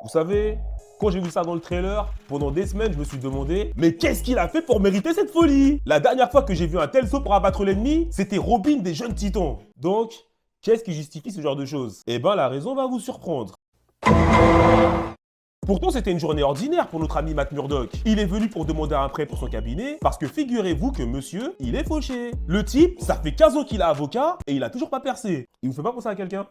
Vous savez, quand j'ai vu ça dans le trailer, pendant des semaines, je me suis demandé, mais qu'est-ce qu'il a fait pour mériter cette folie? La dernière fois que j'ai vu un tel saut pour abattre l'ennemi, c'était Robin des Jeunes Titans. Donc, qu'est-ce qui justifie ce genre de choses? Eh ben, la raison va vous surprendre. Pourtant, c'était une journée ordinaire pour notre ami Matt Murdock. Il est venu pour demander un prêt pour son cabinet, parce que figurez-vous que monsieur, il est fauché. Le type, ça fait 15 ans qu'il est avocat, et il a toujours pas percé. Il vous fait pas penser à quelqu'un?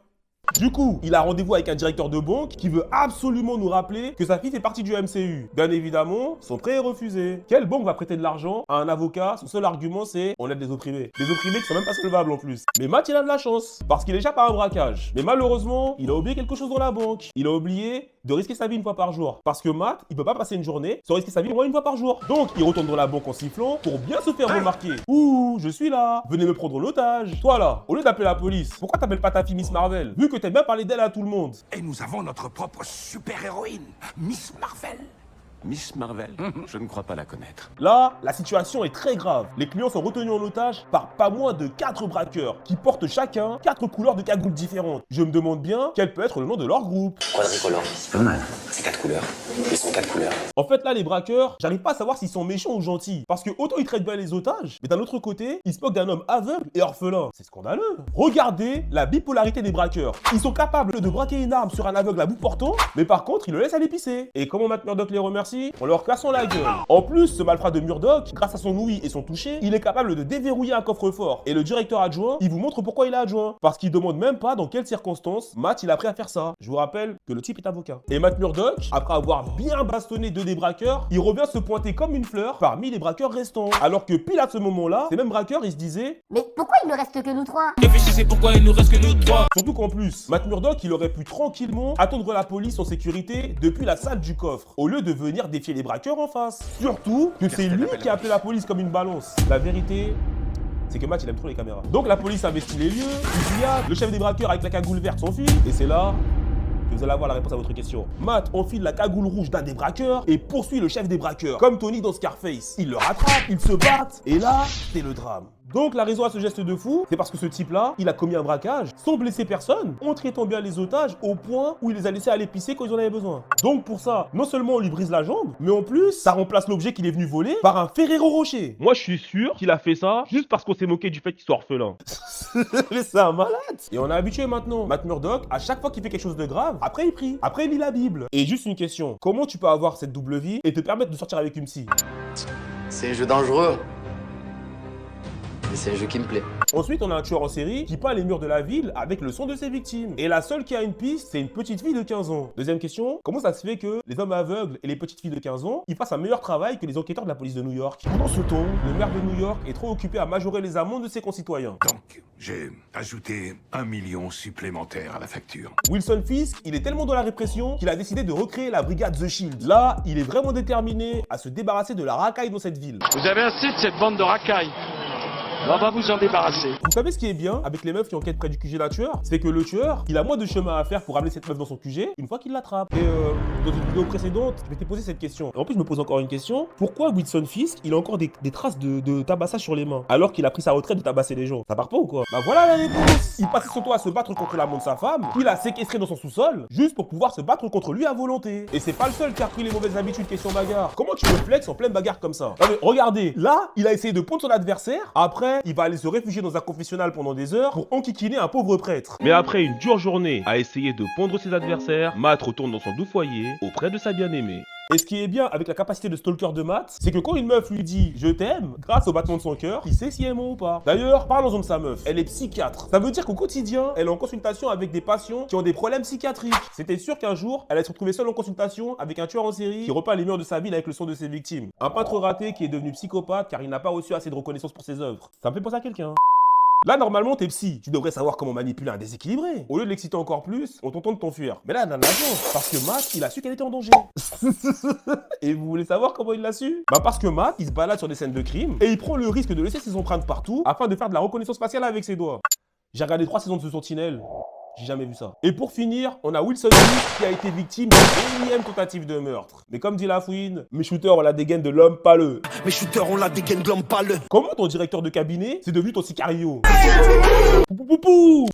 Du coup, il a rendez-vous avec un directeur de banque qui veut absolument nous rappeler que sa fille fait partie du MCU. Bien évidemment, son prêt est refusé. Quelle banque va prêter de l'argent à un avocat? Son seul argument, c'est on aide les opprimés. Les opprimés qui sont même pas solvables en plus. Mais Matt, il a de la chance, parce qu'il échappe à un braquage. Mais malheureusement, il a oublié quelque chose dans la banque. Il a oublié de risquer sa vie une fois par jour. Parce que Matt, il peut pas passer une journée sans risquer sa vie au moins une fois par jour. Donc, il retourne dans la banque en sifflant pour bien se faire remarquer. Ouh, je suis là. Venez me prendre en otage. Toi là, au lieu d'appeler la police, pourquoi t'appelles pas ta fille Miss Marvel? Vu que t'aimes bien parler d'elle à tout le monde. Et nous avons notre propre super-héroïne, Miss Marvel. Miss Marvel, je ne crois pas la connaître. Là, la situation est très grave. Les clients sont retenus en otage par pas moins de 4 braqueurs qui portent chacun 4 couleurs de cagoules différentes. Je me demande bien quel peut être le nom de leur groupe. Quadricolore. C'est pas mal. C'est 4 couleurs. Ils sont 4 couleurs. En fait, là, les braqueurs, j'arrive pas à savoir s'ils sont méchants ou gentils. Parce que autant ils traitent bien les otages, mais d'un autre côté, ils se moquent d'un homme aveugle et orphelin. C'est scandaleux. Regardez la bipolarité des braqueurs. Ils sont capables de braquer une arme sur un aveugle à bout portant, mais par contre, ils le laissent aller pisser. Et comment Matt Murdock les remercie? En leur cassant la gueule. En plus, ce malfrat de Murdock, grâce à son ouïe et son toucher, il est capable de déverrouiller un coffre-fort. Et le directeur adjoint, il vous montre pourquoi il est adjoint. Parce qu'il demande même pas dans quelles circonstances Matt il a appris à faire ça. Je vous rappelle que le type est avocat. Et Matt Murdock, après avoir bien bastonné 2 des braqueurs, il revient se pointer comme une fleur parmi les braqueurs restants. Alors que pile à ce moment-là, ces mêmes braqueurs, ils se disaient Mais pourquoi il ne reste que nous 3? Réfléchissez pourquoi il nous reste que nous 3. Surtout qu'en plus, Matt Murdock, il aurait pu tranquillement attendre la police en sécurité depuis la salle du coffre, au lieu de venir défier les braqueurs en face. Surtout que c'est lui qui a appelé la police comme une balance. La vérité, c'est que Matt il aime trop les caméras. Donc la police investit les lieux, fusillade, le chef des braqueurs avec la cagoule verte s'enfuit, et c'est là que vous allez avoir la réponse à votre question. Matt enfile la cagoule rouge d'un des braqueurs et poursuit le chef des braqueurs, comme Tony dans Scarface. Il le rattrape, ils se battent, et là, c'est le drame. Donc la raison à ce geste de fou, c'est parce que ce type-là, il a commis un braquage sans blesser personne, en traitant bien les otages au point où il les a laissés aller pisser quand ils en avaient besoin. Donc pour ça, non seulement on lui brise la jambe, mais en plus, ça remplace l'objet qu'il est venu voler par un Ferrero Rocher. Moi je suis sûr qu'il a fait ça juste parce qu'on s'est moqué du fait qu'il soit orphelin. Mais c'est un malade. Et on est habitué maintenant. Matt Murdock, à chaque fois qu'il fait quelque chose de grave, après il prie, après il lit la Bible. Et juste une question, comment tu peux avoir cette double vie et te permettre de sortir avec une psy? C'est un jeu dangereux. Mais c'est un jeu qui me plaît. Ensuite, on a un tueur en série qui peint les murs de la ville avec le son de ses victimes. Et la seule qui a une piste, c'est une petite fille de 15 ans. Deuxième question, comment ça se fait que les hommes aveugles et les petites filles de 15 ans, ils fassent un meilleur travail que les enquêteurs de la police de New York? Pendant ce temps, le maire de New York est trop occupé à majorer les amendes de ses concitoyens. Donc, j'ai ajouté 1 million supplémentaire à la facture. Wilson Fisk, il est tellement dans la répression qu'il a décidé de recréer la brigade The Shield. Là, il est vraiment déterminé à se débarrasser de la racaille dans cette ville. Vous avez assez de cette bande de racailles. On va vous en débarrasser. Vous savez ce qui est bien avec les meufs qui enquêtent près du QG d'un tueur? C'est que le tueur, il a moins de chemin à faire pour amener cette meuf dans son QG une fois qu'il l'attrape. Et dans une vidéo précédente, je m'étais posé cette question. Et en plus, je me pose encore une question. Pourquoi Wilson Fisk, il a encore des traces de tabassage sur les mains alors qu'il a pris sa retraite de tabasser les gens? Ça part pas ou quoi? Bah voilà la réponse. Il passait son temps à se battre contre l'amant de sa femme, puis l'a séquestré dans son sous-sol, juste pour pouvoir se battre contre lui à volonté. Et c'est pas le seul qui a pris les mauvaises habitudes question bagarre. Comment tu peux flex en pleine bagarre comme ça? Non mais regardez, là, il a essayé de pondre son adversaire, après, il va aller se réfugier dans un confessionnal pendant des heures pour enquiquiner un pauvre prêtre. Mais après une dure journée à essayer de pondre ses adversaires, Matt retourne dans son doux foyer auprès de sa bien-aimée. Et ce qui est bien avec la capacité de stalker de Matt, c'est que quand une meuf lui dit « je t'aime », grâce au battement de son cœur, il sait si elle ment ou pas. D'ailleurs, parlons-en de sa meuf, elle est psychiatre. Ça veut dire qu'au quotidien, elle est en consultation avec des patients qui ont des problèmes psychiatriques. C'était sûr qu'un jour, elle allait se retrouver seule en consultation avec un tueur en série qui repeint les murs de sa ville avec le son de ses victimes. Un peintre raté qui est devenu psychopathe car il n'a pas reçu assez de reconnaissance pour ses œuvres. Ça me fait penser à quelqu'un. Là, normalement, t'es psy. Tu devrais savoir comment manipuler un déséquilibré. Au lieu de l'exciter encore plus, on t'entend de t'enfuir. Mais là, elle a de la chance. Parce que Matt, il a su qu'elle était en danger. Et vous voulez savoir comment il l'a su? Bah parce que Matt, il se balade sur des scènes de crime et il prend le risque de laisser ses empreintes partout afin de faire de la reconnaissance faciale avec ses doigts. J'ai regardé 3 saisons de ce Sentinelle. J'ai jamais vu ça. Et pour finir, on a Wilson Fisk qui a été victime d'une énième tentative de meurtre. Mais comme dit la fouine, mes shooters ont la dégaine de l'homme pâleux. Mes shooters ont la dégaine de l'homme pâle. Comment ton directeur de cabinet, c'est devenu ton sicario? Pou pou pou pou.